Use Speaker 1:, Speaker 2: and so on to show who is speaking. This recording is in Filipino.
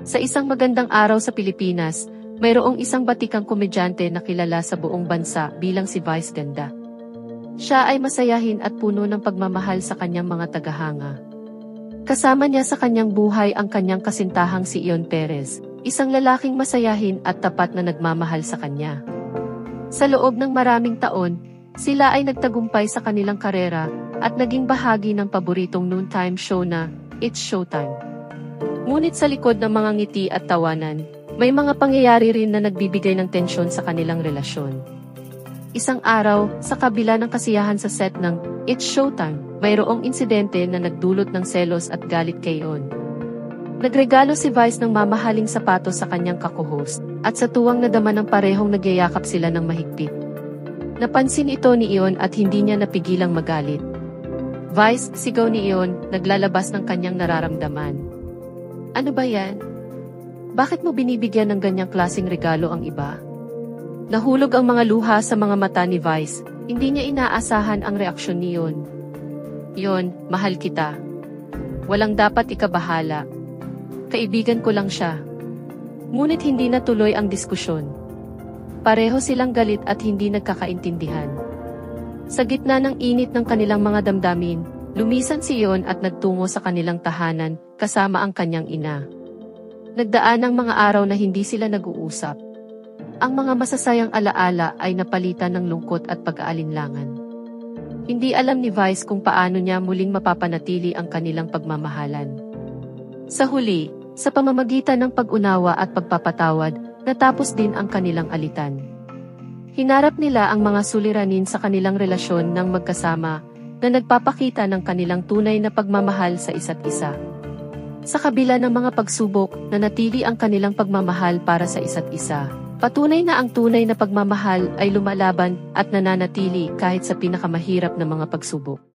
Speaker 1: Sa isang magandang araw sa Pilipinas, mayroong isang batikang komedyante na kilala sa buong bansa bilang si Vice Ganda. Siya ay masayahin at puno ng pagmamahal sa kanyang mga tagahanga. Kasama niya sa kanyang buhay ang kanyang kasintahang si Ion Perez, isang lalaking masayahin at tapat na nagmamahal sa kanya. Sa loob ng maraming taon, sila ay nagtagumpay sa kanilang karera at naging bahagi ng paboritong noontime show na It's Showtime. Ngunit sa likod ng mga ngiti at tawanan, may mga pangyayari rin na nagbibigay ng tensyon sa kanilang relasyon. Isang araw, sa kabila ng kasiyahan sa set ng It's Showtime, mayroong insidente na nagdulot ng selos at galit kay Ion. Nagregalo si Vice ng mamahaling sapatos sa kanyang kako-host, at sa tuwang nadama ng parehong nagyayakap sila ng mahigpit. Napansin ito ni Ion at hindi niya napigilang magalit. Vice, sigaw ni Ion, naglalabas ng kanyang nararamdaman. Ano ba yan? Bakit mo binibigyan ng ganyang klaseng regalo ang iba? Nahulog ang mga luha sa mga mata ni Vice, hindi niya inaasahan ang reaksyon ni Ion. Ion, mahal kita. Walang dapat ikabahala. Kaibigan ko lang siya. Ngunit hindi natuloy ang diskusyon. Pareho silang galit at hindi nagkakaintindihan. Sa gitna ng init ng kanilang mga damdamin, lumisan si Ion at nagtungo sa kanilang tahanan, kasama ang kanyang ina. Nagdaan ang mga araw na hindi sila nag-uusap. Ang mga masasayang alaala ay napalitan ng lungkot at pag-aalinlangan. Hindi alam ni Vice kung paano niya muling mapapanatili ang kanilang pagmamahalan. Sa huli, sa pamamagitan ng pag-unawa at pagpapatawad, natapos din ang kanilang alitan. Hinarap nila ang mga suliranin sa kanilang relasyon ng magkasama, na nagpapakita ng kanilang tunay na pagmamahal sa isa't isa. Sa kabila ng mga pagsubok, nanatili ang kanilang pagmamahal para sa isa't isa. Patunay na ang tunay na pagmamahal ay lumalaban at nananatili kahit sa pinakamahirap na mga pagsubok.